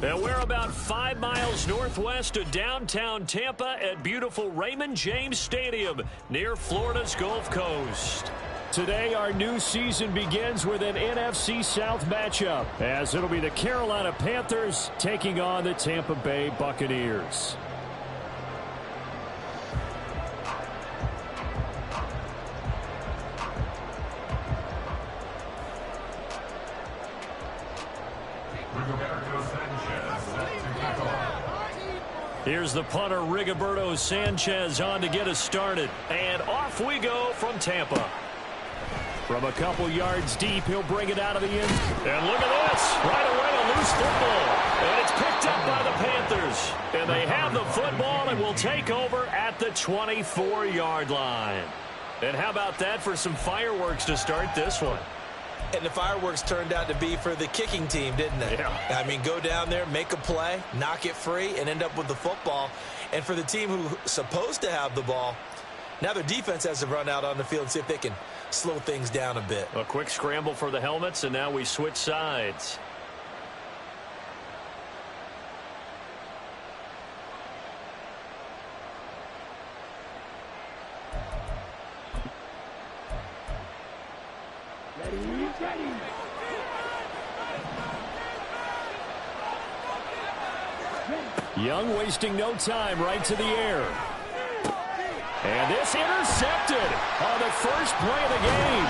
And we're about 5 miles northwest of downtown Tampa at beautiful Raymond James Stadium near Florida's Gulf Coast. Today, our new season begins with an NFC South matchup, as it'll be the Carolina Panthers taking on the Tampa Bay Buccaneers. Here's the punter, Rigoberto Sanchez, on to get us started. And off we go from Tampa. From a couple yards deep, he'll bring it out of the end. And look at this. Right away, a loose football. And it's picked up by the Panthers. And they have the football and will take over at the 24-yard line. And how about that for some fireworks to start this one? And the fireworks turned out to be for the kicking team, didn't they? Yeah. I mean, go down there, make a play, knock it free, and end up with the football. And for the team who's supposed to have the ball, now their defense has to run out on the field and see if they can slow things down a bit. A quick scramble for the helmets, and now we switch sides. Young wasting no time, right to the air. And this intercepted on the first play of the game.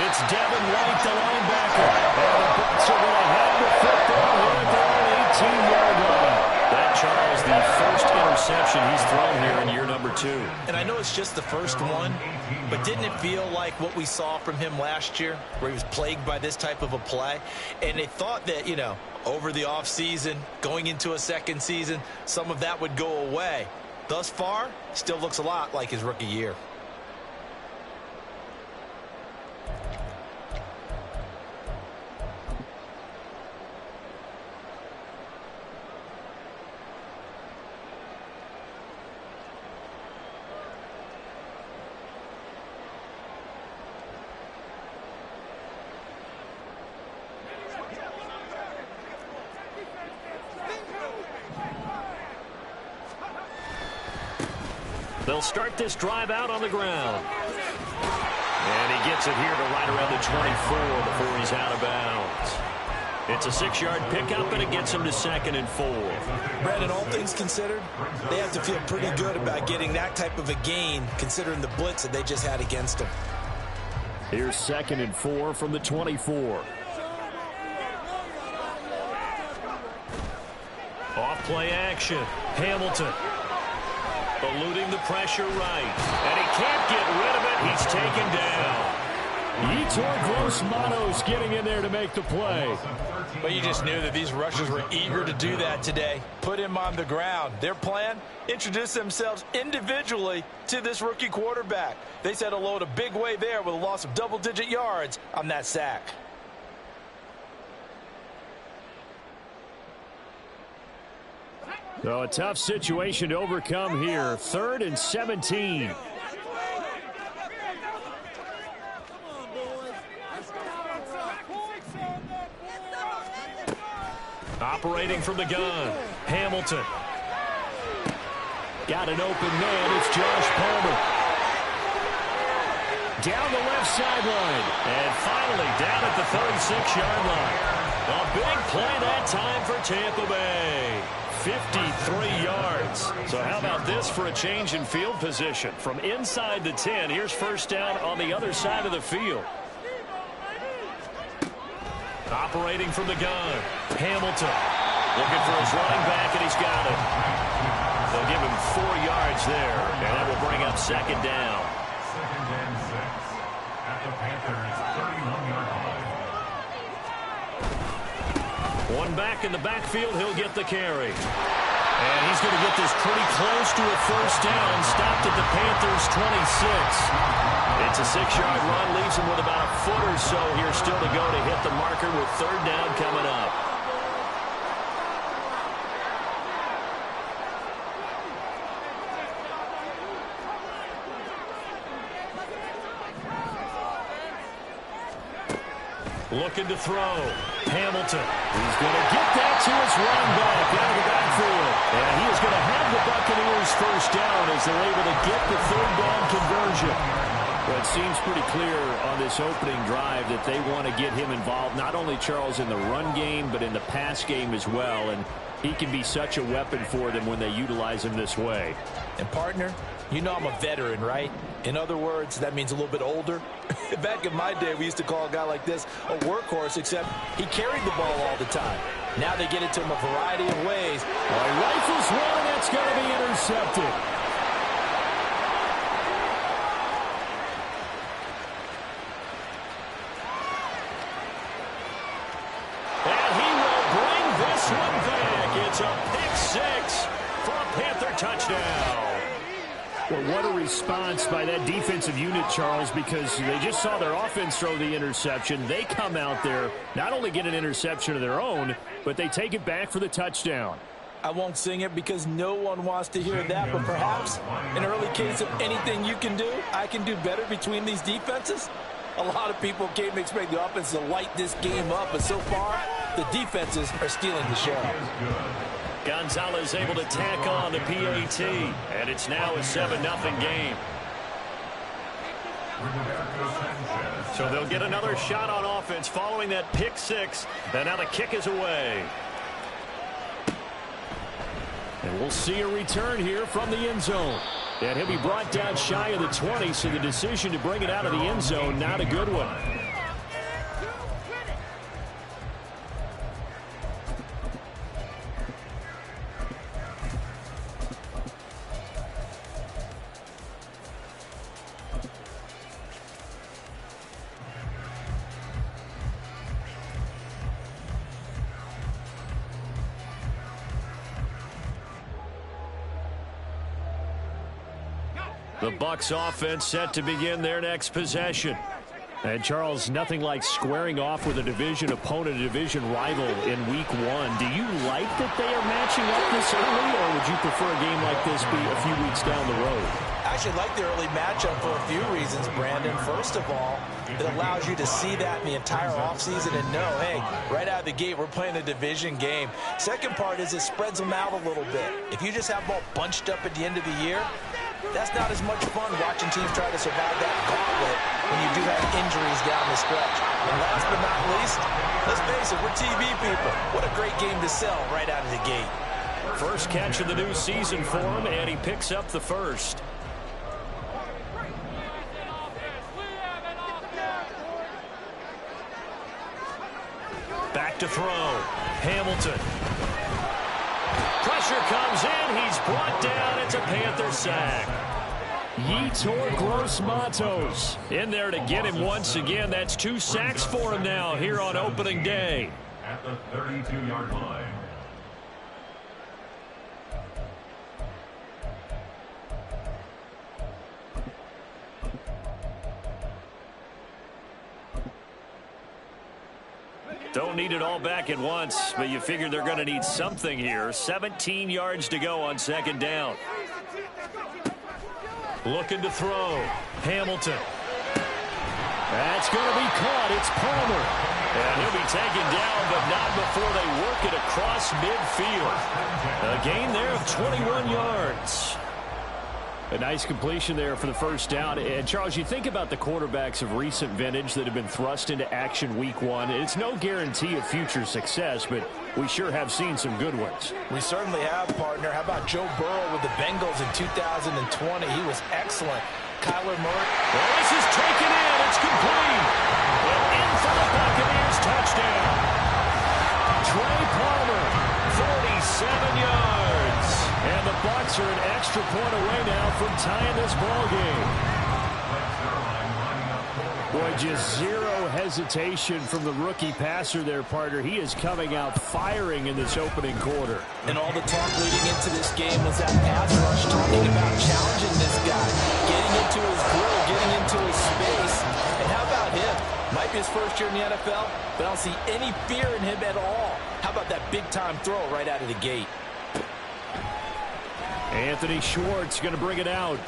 It's Devin White, the linebacker. And the Bucs are going to have the football here at their own 18-yard line. That, Charles, the first interception he's thrown here in year number 2. And I know it's just the first one, but didn't it feel like what we saw from him last year, where he was plagued by this type of a play? And they thought that, you know, over the offseason, going into a second season, some of that would go away. Thus far, still looks a lot like his rookie year. They'll start this drive out on the ground. And he gets it here to right around the 24 before he's out of bounds. It's a 6-yard pickup, and it gets him to 2nd and 4. Brandon, all things considered, they have to feel pretty good about getting that type of a gain, considering the blitz that they just had against them. Here's 2nd and 4 from the 24. Off play action. Hamilton. Eluding the pressure right. And he can't get rid of it. He's taken down. Yetur Gross-Matos getting in there to make the play. But you just knew that these rushers were eager to do that today. Put him on the ground. Their plan, introduce themselves individually to this rookie quarterback. They said hello in a big way there with a loss of double-digit yards on that sack. So a tough situation to overcome here. 3rd and 17. Operating from the gun. Hamilton. Got an open man. It's Josh Palmer. Down the left sideline. And finally down at the 36-yard line. A big play that time for Tampa Bay. 53 yards. So how about this for a change in field position? From inside the 10, here's first down on the other side of the field. Operating from the gun. Hamilton looking for his running back, and he's got it. They'll give him 4 yards there, and that will bring up 2nd down. 2nd and 6 at the Panthers' 31-yard line. One back in the backfield, he'll get the carry. And he's going to get this pretty close to a first down. Stopped at the Panthers' 26. It's a 6-yard run, leaves him with about a foot or so here still to go to hit the marker with 3rd down coming up. Looking to throw. Hamilton. He's going to get that to his run back out of the backfield. And he is going to have the Buccaneers first down as they're able to get the third down conversion. Well, it seems pretty clear on this opening drive that they want to get him involved, not only, Charles, in the run game, but in the pass game as well. And he can be such a weapon for them when they utilize him this way. And, partner, you know I'm a veteran, right? In other words, that means a little bit older. Back in my day, we used to call a guy like this a workhorse, except he carried the ball all the time. Now they get it to him a variety of ways. Well, he rifles one, and that's going to be intercepted. And he will bring this one back. It's a pick six for a Panther touchdown. Well, what a response by that defensive unit, Charles, because they just saw their offense throw the interception. They come out there, not only get an interception of their own, but they take it back for the touchdown. I won't sing it because no one wants to hear that, but perhaps an early case of anything you can do, I can do better between these defenses. A lot of people came to expect the offense to light this game up, but so far, the defenses are stealing the show. Gonzalez able to tack on the PAT, and it's now a 7-0 game. So they'll get another shot on offense following that pick six, and now the kick is away. And we'll see a return here from the end zone. And he'll be brought down shy of the 20, so the decision to bring it out of the end zone, not a good one. The Bucs offense set to begin their next possession. And, Charles, nothing like squaring off with a division opponent, a division rival in week one. Do you like that they are matching up this early, or would you prefer a game like this be a few weeks down the road? I actually like the early matchup for a few reasons, Brandon. First of all, it allows you to see that in the entire offseason and know, hey, right out of the gate, we're playing a division game. Second part is it spreads them out a little bit. If you just have them all bunched up at the end of the year, that's not as much fun watching teams try to survive that gauntlet when you do have injuries down the stretch. And last but not least, let's face it, we're TV people. What a great game to sell right out of the gate. First catch of the new season for him, and he picks up the first. Back to throw. Hamilton. Pressure comes in. He's brought down. It's a Panther sack. Yetur Gross-Matos in there to get him once again. That's 2 sacks for him now here on opening day. At the 32-yard line. Don't need it all back at once, but you figure they're going to need something here. 17 yards to go on second down. Looking to throw. Hamilton. That's going to be caught. It's Palmer. And he'll be taken down, but not before they work it across midfield. A gain there of 21 yards. A nice completion there for the first down. And, Charles, you think about the quarterbacks of recent vintage that have been thrust into action week one. It's no guarantee of future success, but we sure have seen some good ones. We certainly have, partner. How about Joe Burrow with the Bengals in 2020? He was excellent. Kyler Murray. Well, this is taken in. It's complete. And in for the Buccaneers touchdown. Trey Palmer, 47 yards. And the Bucs are an extra point away now from tying this ball game. Boy, just zero hesitation from the rookie passer there, partner. He is coming out firing in this opening quarter. And all the talk leading into this game was that pass rush, talking about challenging this guy, getting into his grill, getting into his space. And how about him? Might be his first year in the NFL, but I don't see any fear in him at all. How about that big-time throw right out of the gate? Anthony Schwartz going to bring it out.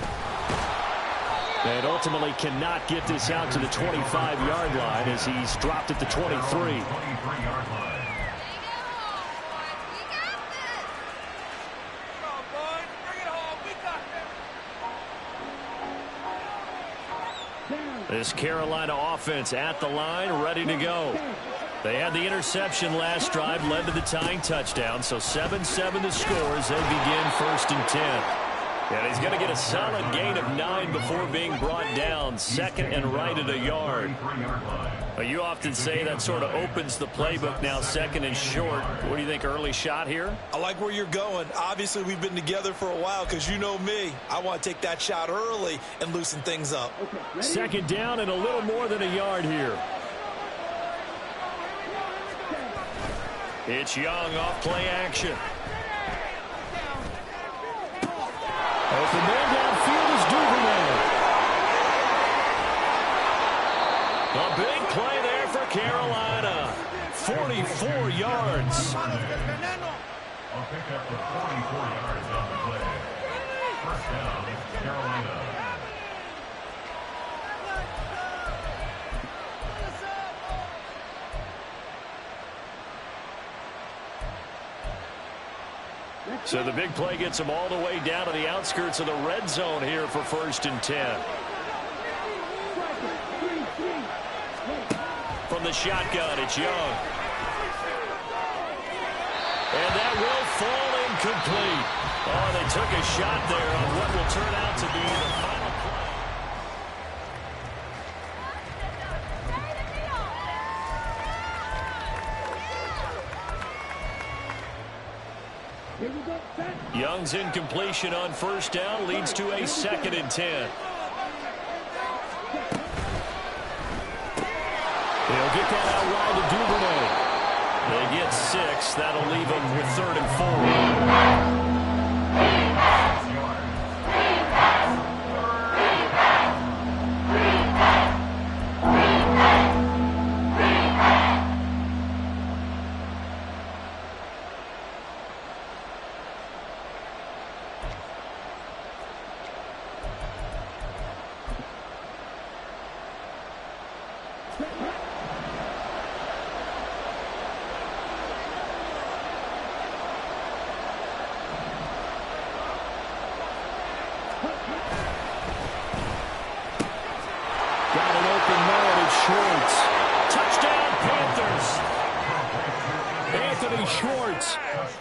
And ultimately cannot get this out to the 25-yard line as he's dropped at the 23. 23-yard line. This Carolina offense at the line, ready to go. They had the interception last drive, led to the tying touchdown. So 7-7 the score as they begin 1st and 10. And he's going to get a solid gain of 9 before being brought down. 2nd and right at a yard. You often say that sort of opens the playbook now, 2nd and short. What do you think, early shot here? I like where you're going. Obviously, we've been together for a while because you know me. I want to take that shot early and loosen things up. 2nd down and a little more than a yard here. It's Young off play action. Open man downfield is Duvernay. A big play there for Carolina. 44 yards. I'll pick up the 44 yards on the play. 1st down, Carolina. So the big play gets them all the way down to the outskirts of the red zone here for 1st and 10. From the shotgun, it's Young. And that will fall incomplete. Oh, they took a shot there on what will turn out to be the final play. Young's incompletion on 1st down leads to a 2nd and 10. He'll get that out wide to Duvernay. They get 6. That'll leave them with 3rd and 4.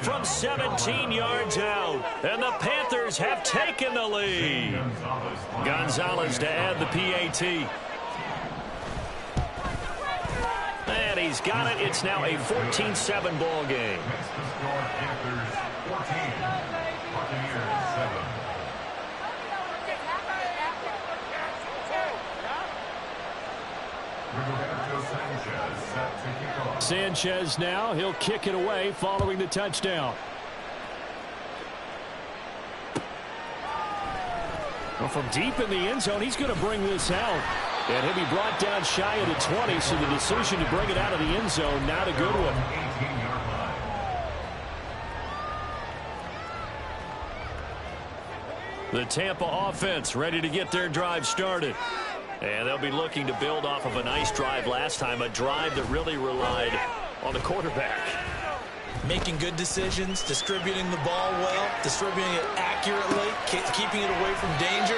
From 17 yards out, and the Panthers have taken the lead. Gonzalez to add the PAT. And he's got it. It's now a 14-7 ball game. Makes the score Panthers 14, Buccaneers 7. Sanchez set to kick off. Sanchez now, he'll kick it away following the touchdown. Well, from deep in the end zone, he's going to bring this out. And he'll be brought down shy of the 20, so the decision to bring it out of the end zone, not a good one. 18-yard line. The Tampa offense ready to get their drive started. And they'll be looking to build off of a nice drive last time, a drive that really relied on the quarterback. Making good decisions, distributing the ball well, distributing it accurately, keeping it away from danger.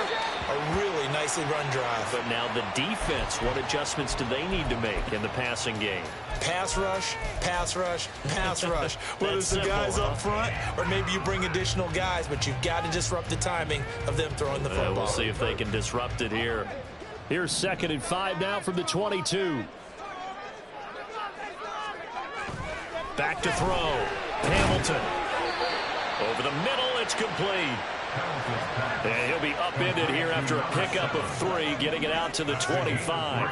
A really nicely run drive. But now the defense, what adjustments do they need to make in the passing game? Pass rush, pass rush, pass rush. Whether it's the guys up front or maybe you bring additional guys, but you've got to disrupt the timing of them throwing the football. We'll see if they can disrupt it here. Here's 2nd and 5 now from the 22. Back to throw. Hamilton. Over the middle, it's complete. And he'll be upended here after a pickup of 3, getting it out to the 25.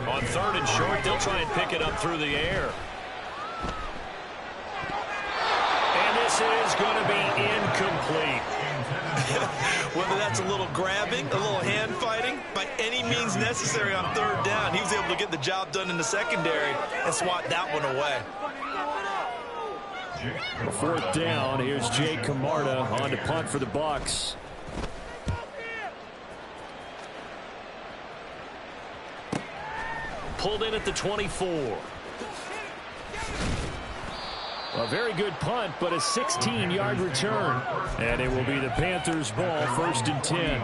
On 3rd and short, they'll try and pick it up through the air. And this is going to be incomplete. Whether that's a little grabbing, a little hand fighting, by any means necessary on 3rd down, he was able to get the job done in the secondary and swat that one away. A 4th down. Here's Jay Camarda on to punt for the Bucs. pulled in at the 24. A very good punt, but a 16-yard return. And it will be the Panthers' ball, 1st and 10.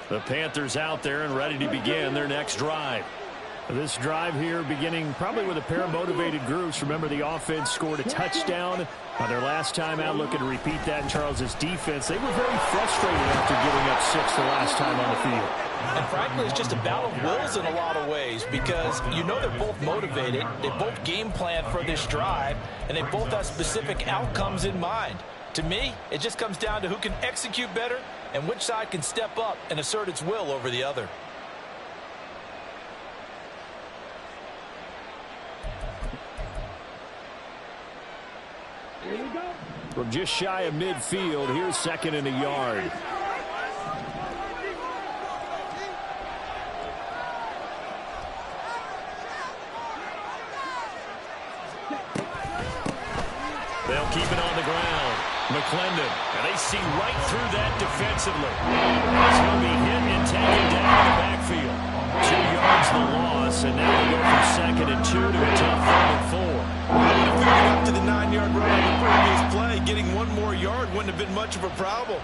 The Panthers out there and ready to begin their next drive. This drive here beginning probably with a pair of motivated groups. Remember, the offense scored a touchdown on their last time out. Looking to repeat that in Charles' defense. They were very frustrated after giving up 6 the last time on the field. And frankly, it's just a battle of wills in a lot of ways because you know they're both motivated. They both game plan for this drive, and they both have specific outcomes in mind. To me, it just comes down to who can execute better and which side can step up and assert its will over the other. From just shy of midfield, here's 2nd and a yard. They'll keep it on the ground. McClendon, and they see right through that defensively. As he'll be hit and taken down in the backfield. 2 yards the loss, and now we go from 2nd and 2 to a tough 3rd and 4. Up to the 9-yard run on the previous play, getting 1 more yard wouldn't have been much of a problem.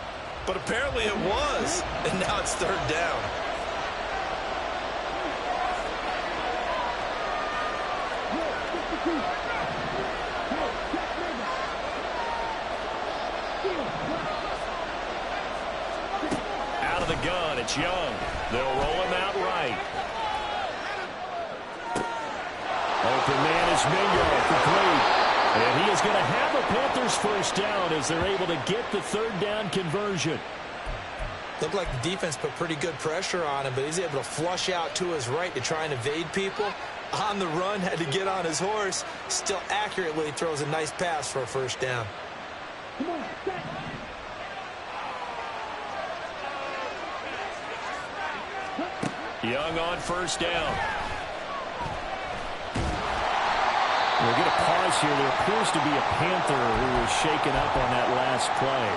But apparently it was, and now it's 3rd down. Out of the gun, it's Young. They'll roll him out right. Open man is Mingo, complete. And he is going to have a Panthers 1st down as they're able to get the 3rd down conversion. Looked like the defense put pretty good pressure on him, but he's able to flush out to his right to try and evade people. On the run, had to get on his horse. Still accurately throws a nice pass for a 1st down. Young on 1st down. We'll get a pause here. There appears to be a Panther who was shaken up on that last play.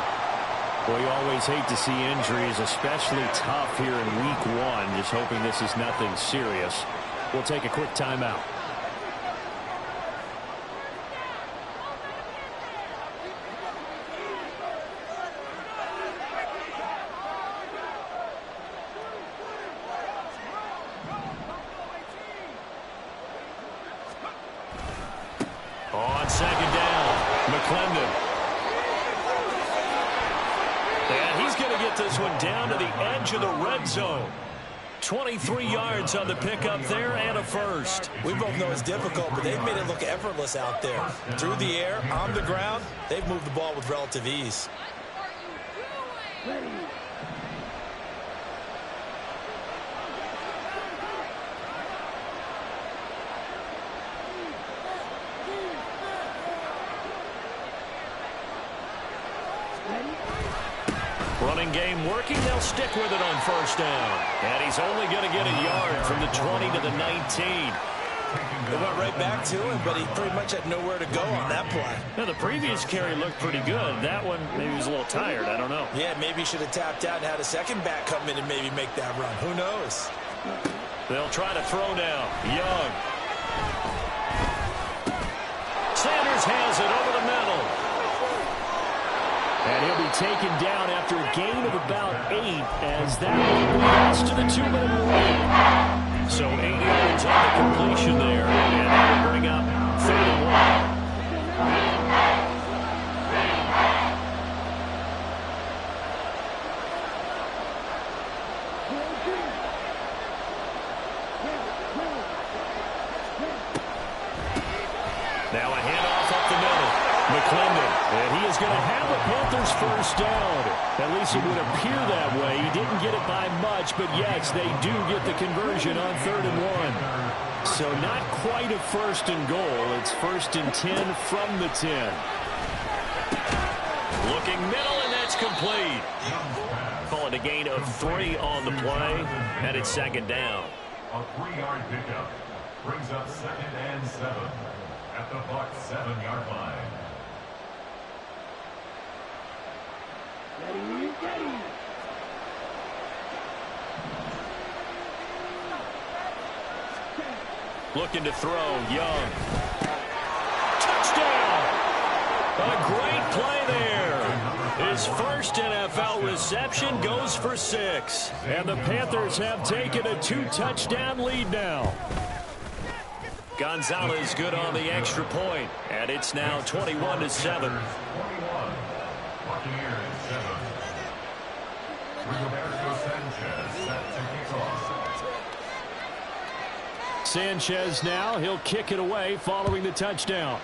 Well, you always hate to see injuries, especially tough here in week 1. Just hoping this is nothing serious. We'll take a quick timeout. On 2nd down, McClendon. And he's going to get this one down to the edge of the red zone. 23 yards on the pickup there and a 1st. We both know it's difficult, but they've made it look effortless out there. Through the air, on the ground, they've moved the ball with relative ease. Running game working. They'll stick with it on 1st down. And he's only going to get a yard from the 20 to the 19. They went right back to him, but he pretty much had nowhere to go on that play. Now, the previous carry looked pretty good. That one, maybe he was a little tired. I don't know. Yeah, maybe he should have tapped out and had a second back come in and maybe make that run. Who knows? They'll try to throw now. Young. Sanders has it over the middle. And he'll be taken down after a gain of about 8 as that will pass to the 2-minute warning. So 8 yards on the completion there. And that will bring up 3rd and 1. Now a handoff up the middle. McClendon. And he is going to have a Panthers 1st down. At least it would appear that way. He didn't get it by much, but yes, they do get the conversion on 3rd and 1. So not quite a 1st and goal. It's 1st and 10 from the 10. Looking middle, and that's complete. Call it a gain of 3 on the play, and it's 2nd down. A 3-yard pickup brings up 2nd and 7. at the Bucs 7-yard line. Looking to throw, Young. Touchdown! A great play there. His first NFL reception goes for 6. And the Panthers have taken a 2-touchdown lead now. Gonzalez good on the extra point, and it's now 21-7. 21. Buccaneers 7. Rigoberto Sanchez set to kick off. Sanchez now, he'll kick it away following the touchdown.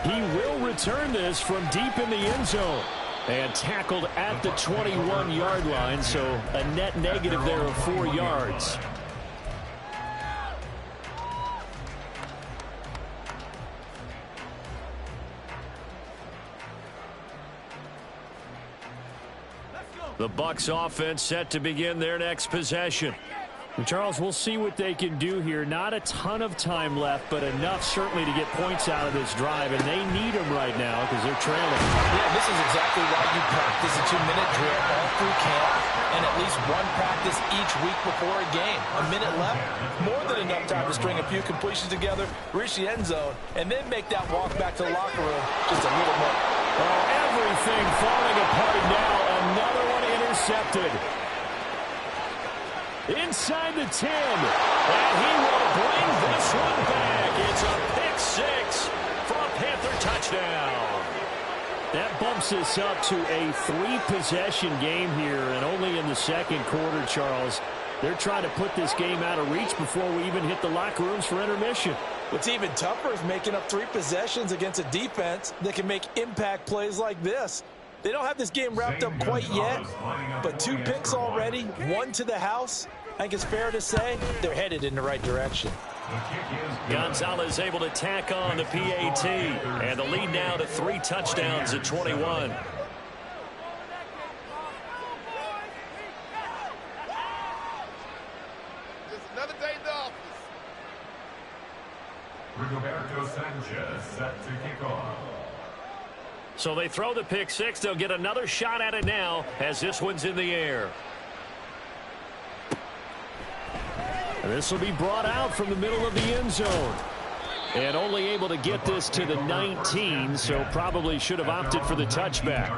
He will return this from deep in the end zone. And tackled at the 21-yard line, so a net negative there of 4 yards. The Bucs offense set to begin their next possession. And Charles, we'll see what they can do here. Not a ton of time left, but enough certainly to get points out of this drive, and they need them right now because they're trailing. Yeah, this is exactly why you practice a 2-minute drill all through camp and at least one practice each week before a game. A minute left, more than enough time to string a few completions together, reach the end zone, and then make that walk back to the locker room just a little more. Oh, everything falling apart now. Another one intercepted. Inside the 10. And he will bring this one back. It's a pick-6 for a Panther touchdown. That bumps us up to a 3-possession game here, and only in the second quarter, Charles. They're trying to put this game out of reach before we even hit the locker rooms for intermission. What's even tougher is making up 3 possessions against a defense that can make impact plays like this. They don't have this game wrapped up quite yet, but 2 picks already, 1 to the house. I think it's fair to say they're headed in the right direction. Gonzalez able to tack on the PAT, and the lead now to 3 touchdowns at 21. Another day in the office. Rigoberto Sanchez set to kick off. So they throw the pick-6. They'll get another shot at it now as this one's in the air. And this will be brought out from the middle of the end zone. And only able to get this to the 19, so probably should have opted for the touchback.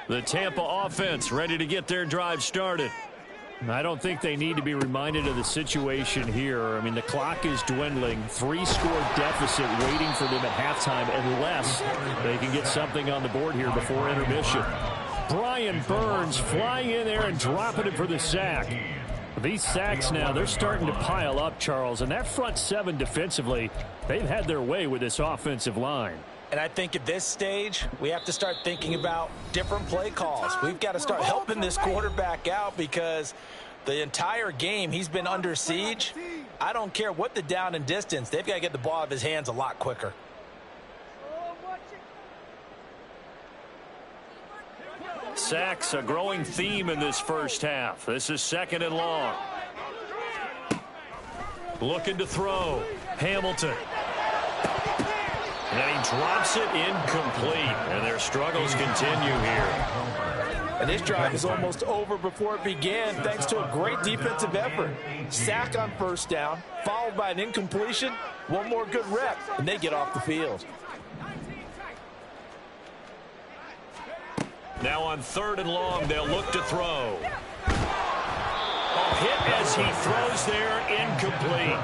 The Tampa offense ready to get their drive started. I don't think they need to be reminded of the situation here. I mean, the clock is dwindling. 3-score deficit waiting for them at halftime unless they can get something on the board here before intermission. Brian Burns flying in there and dropping it for the sack. These sacks now, they're starting to pile up, Charles. And that front 7 defensively, they've had their way with this offensive line. And I think at this stage, we have to start thinking about different play calls. We've got to start helping this quarterback out because the entire game he's been under siege. I don't care what the down and distance. They've got to get the ball out of his hands a lot quicker. Sacks, a growing theme in this first half. This is 2nd and long. Looking to throw. Hamilton. And he drops it incomplete. And their struggles continue here. And this drive is almost over before it began thanks to a great defensive effort. Sack on first down, followed by an incompletion. One more good rep, and they get off the field. Now on 3rd and long, they'll look to throw. A hit as he throws there, incomplete.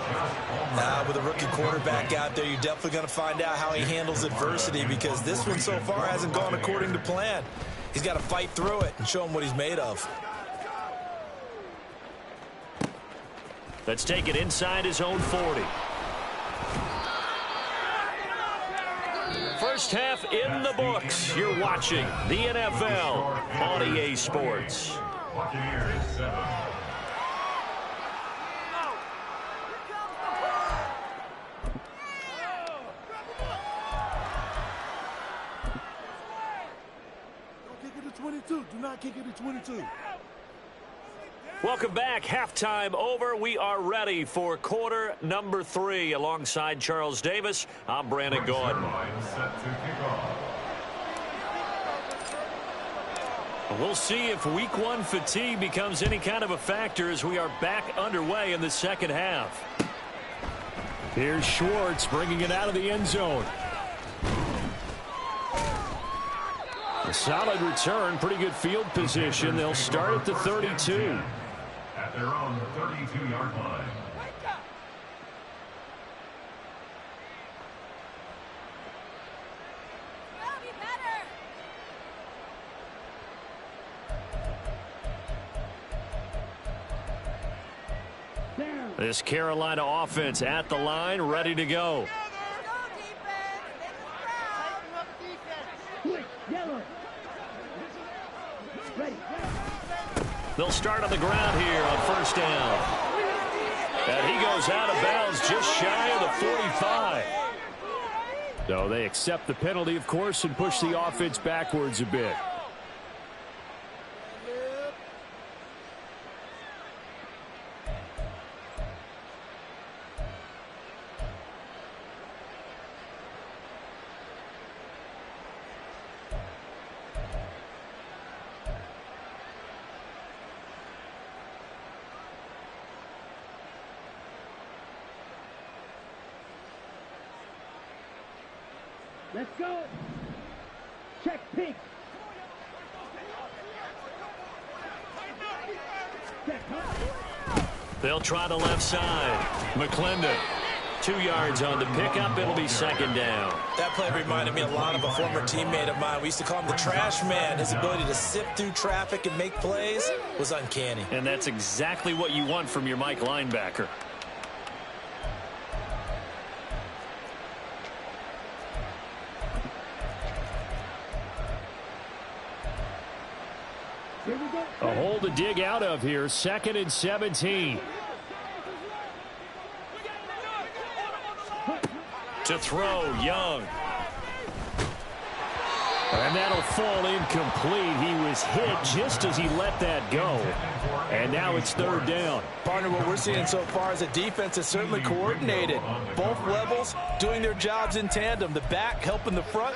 With a rookie quarterback out there, you're definitely going to find out how he handles adversity because this one so far hasn't gone according to plan. He's got to fight through it and show him what he's made of. Let's take it inside his own 40. First half in the books. You're watching the NFL on EA Sports. Buccaneers 7. kick it to 22. Welcome back. Halftime over. We are ready for quarter number 3. Alongside Charles Davis, I'm Brandon Gaudin. We'll see if week 1 fatigue becomes any kind of a factor as we are back underway in the second half. Here's Schwartz bringing it out of the end zone. A solid return, pretty good field position. They'll start at the 32. At their own 32-yard line. This Carolina offense at the line, ready to go. They'll start on the ground here on first down. And he goes out of bounds just shy of the 45. So they accept the penalty, of course, and push the offense backwards a bit. Let's go. Check pink. They'll try the left side. McClendon, 2 yards on the pickup. It'll be second down. That play reminded me a lot of a former teammate of mine. We used to call him the trash man. His ability to sift through traffic and make plays was uncanny. And that's exactly what you want from your Mike linebacker. A hole to dig out of here. 2nd and 17. To throw, Young. And that'll fall incomplete. He was hit just as he let that go. And now it's 3rd down. Partner, what we're seeing so far is a defense that's certainly coordinated. Both levels doing their jobs in tandem. The back helping the front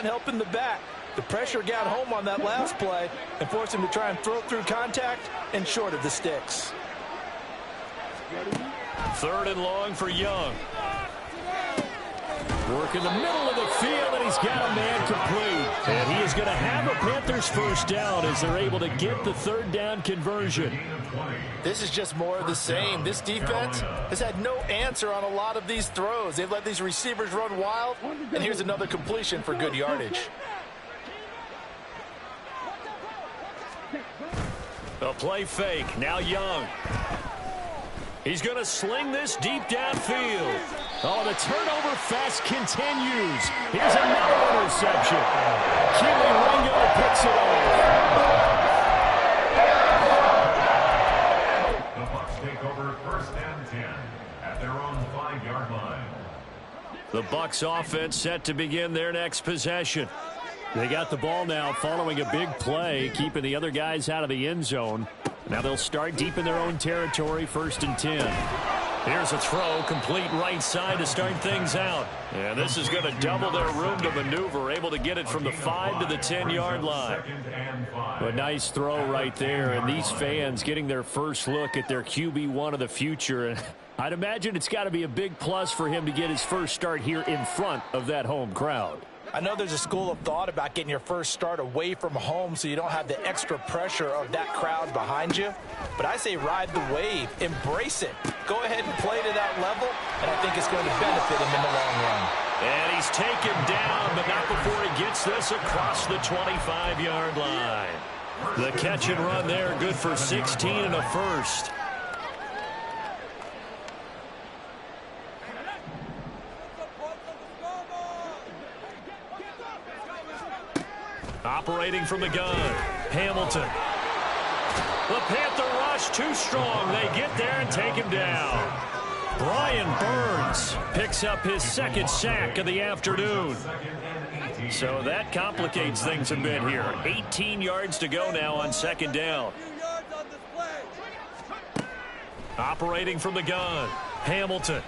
helping the back. The pressure got home on that last play and forced him to try and throw through contact and short of the sticks. 3rd and long for Young. Work in the middle of the field, and he's got a man complete. And he is going to have a Panthers first down as they're able to get the 3rd down conversion. This is just more of the same. This defense has had no answer on a lot of these throws. They've let these receivers run wild, and here's another completion for good yardage. A play fake. Now Young. He's going to sling this deep downfield. Oh, the turnover fest continues. Here's another interception. Keely Ringo picks it off. The Bucs take over 1st and 10 at their own 5-yard line. The Bucs offense set to begin their next possession. They got the ball now following a big play, keeping the other guys out of the end zone. Now they'll start deep in their own territory, 1st and 10. Here's a throw, complete right side to start things out. And this is going to double their room to maneuver, able to get it from the 5 to the 10-yard line. A nice throw right there, and these fans getting their first look at their QB1 of the future. And I'd imagine it's got to be a big plus for him to get his first start here in front of that home crowd. I know there's a school of thought about getting your first start away from home so you don't have the extra pressure of that crowd behind you. But I say ride the wave. Embrace it. Go ahead and play to that level, and I think it's going to benefit him in the long run. And he's taken down, but not before he gets this across the 25-yard line. The catch and run there, good for 16 and a first. Operating from the gun, Hamilton. The Panther rush too strong. They get there and take him down. Brian Burns picks up his 2nd sack of the afternoon. So that complicates things a bit here. 18 yards to go now on second down. Operating from the gun, Hamilton.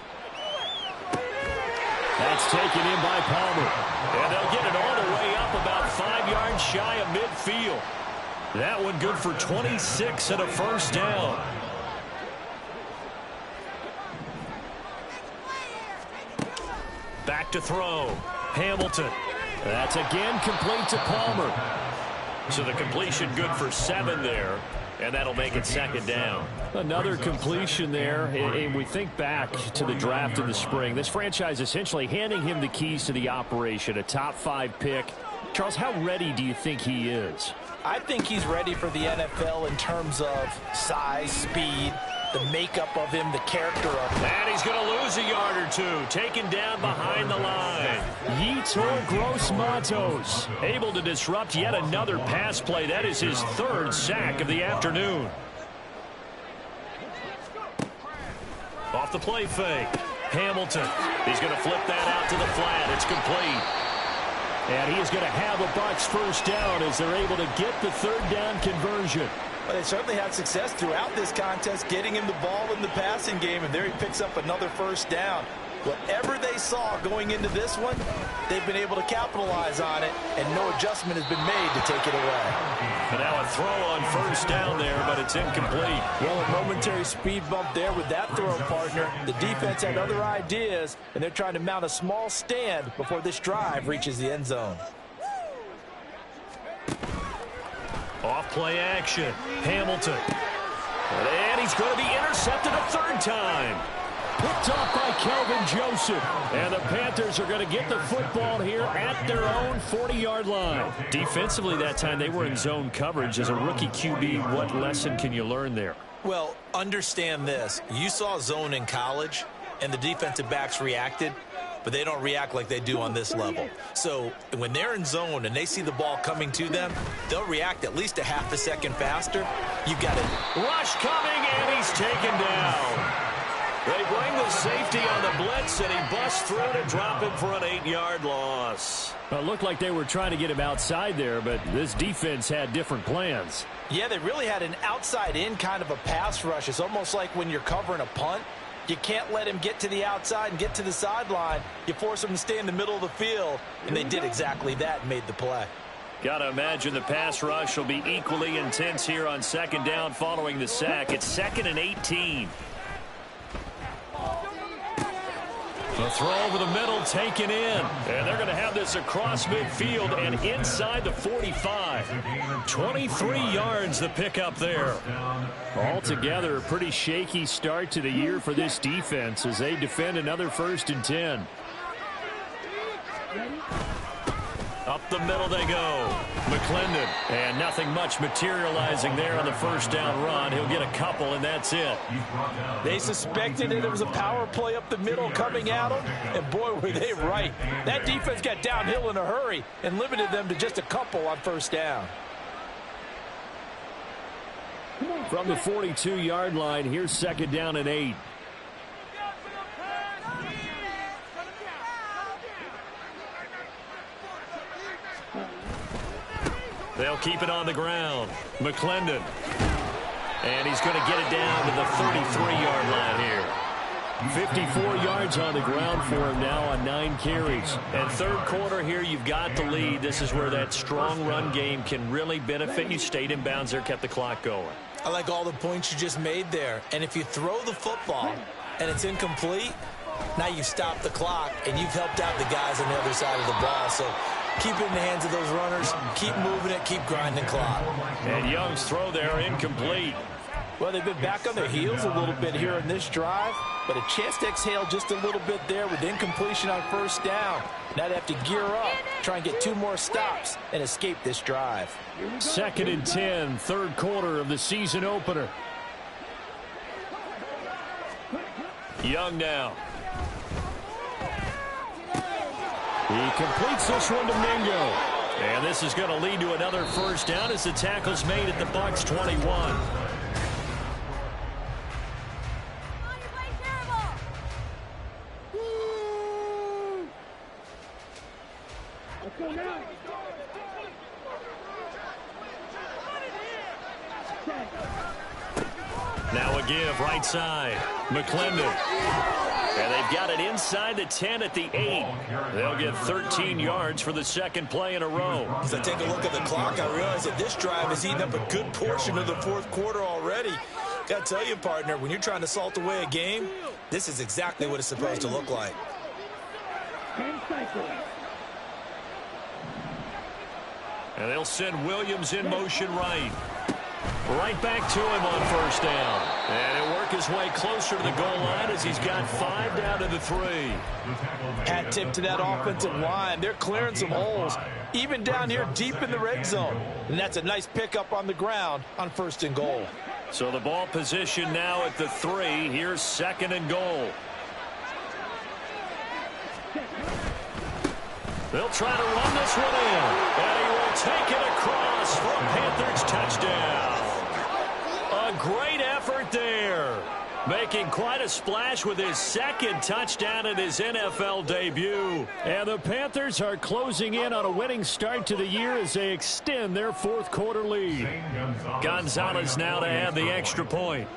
That's taken in by Palmer. And they'll get it all the way up about 5 yards shy of midfield. That one good for 26 and a first down. Back to throw. Hamilton. That's again complete to Palmer. So the completion good for 7 there. And that'll make it second down. Another completion there. And we think back to the draft in the spring. This franchise essentially handing him the keys to the operation. A top 5 pick. Charles, how ready do you think he is? I think he's ready for the NFL in terms of size, speed, the makeup of him, the character of him. And he's going to lose a yard or two. Taken down behind the line. Yetur Gross-Matos able to disrupt yet another pass play. That is his 3rd sack of the afternoon. Off the play fake. Hamilton. He's going to flip that out to the flat. It's complete. And he is going to have a Bucs first down as they're able to get the 3rd down conversion. Well, they certainly had success throughout this contest getting him the ball in the passing game, and there he picks up another first down. Whatever they saw going into this one, they've been able to capitalize on it, and no adjustment has been made to take it away. And now a throw on first down there, but it's incomplete. Well, a momentary speed bump there with that throw, partner. The defense had other ideas, and they're trying to mount a small stand before this drive reaches the end zone. Off play action. Hamilton. And he's going to be intercepted a 3rd time. Picked off by Kelvin Joseph. And the Panthers are going to get the football here at their own 40-yard line. Defensively that time, they were in zone coverage. As a rookie QB, what lesson can you learn there? Well, understand this. You saw zone in college, and the defensive backs reacted, but they don't react like they do on this level. So when they're in zone and they see the ball coming to them, they'll react at least a half a second faster. You've got it. Rush coming, and he's taken down. They bring the safety on the blitz, and he busts through to drop him for an 8-yard loss. Well, it looked like they were trying to get him outside there, but this defense had different plans. Yeah, they really had an outside-in kind of a pass rush. It's almost like when you're covering a punt. You can't let him get to the outside and get to the sideline. You force him to stay in the middle of the field, and they did exactly that and made the play. Got to imagine the pass rush will be equally intense here on second down following the sack. It's 2nd and 18. The throw over the middle taken in. And they're going to have this across midfield and inside the 45. 23 yards the pickup there. Altogether, a pretty shaky start to the year for this defense as they defend another 1st and 10. Up the middle they go. McClendon. And nothing much materializing there on the first down run. He'll get a couple, and that's it. They suspected it was a power play up the middle coming at them, and boy, were they right. That defense got downhill in a hurry and limited them to just a couple on first down. From the 42-yard line, here's 2nd down and 8. They'll keep it on the ground. McClendon. And he's going to get it down to the 33-yard line here. 54 yards on the ground for him now on 9 carries. And 3rd quarter here, you've got the lead. This is where that strong run game can really benefit you. Stayed in bounds there, kept the clock going. I like all the points you just made there. And if you throw the football and it's incomplete, now you've stopped the clock and you've helped out the guys on the other side of the ball. So keep it in the hands of those runners. Keep moving it. Keep grinding clock. And Young's throw there incomplete. Well, they've been back on their heels a little bit here in this drive, but a chance to exhale just a little bit there with incompletion on first down. Now they have to gear up, try and get 2 more stops, and escape this drive. 2nd and 10, 3rd quarter of the season opener. Young now. He completes this one to Mingo. And this is going to lead to another first down as the tackle's made at the Bucs 21. Let's go now. Check. Now a give right side. McClendon. And they've got it inside the 10 at the 8. They'll get 13 yards for the second play in a row. As I take a look at the clock, I realize that this drive has eaten up a good portion of the fourth quarter already. Got to tell you, partner, when you're trying to salt away a game, this is exactly what it's supposed to look like. 10 cycles. And they'll send Williams in motion right. Right back to him on first down. And he'll work his way closer to the goal line as he's got 5 down to the 3. Hat tip to that offensive line. They're clearing some holes, even down here deep in the red zone. And that's a nice pickup on the ground on first and goal. So the ball position now at the 3. Here's second and goal. They'll try to run this one in. And he will take it across for a Panthers touchdown. A great effort there. Making quite a splash with his second touchdown in his NFL debut. And the Panthers are closing in on a winning start to the year as they extend their fourth quarter lead. Gonzalez now to add the extra point.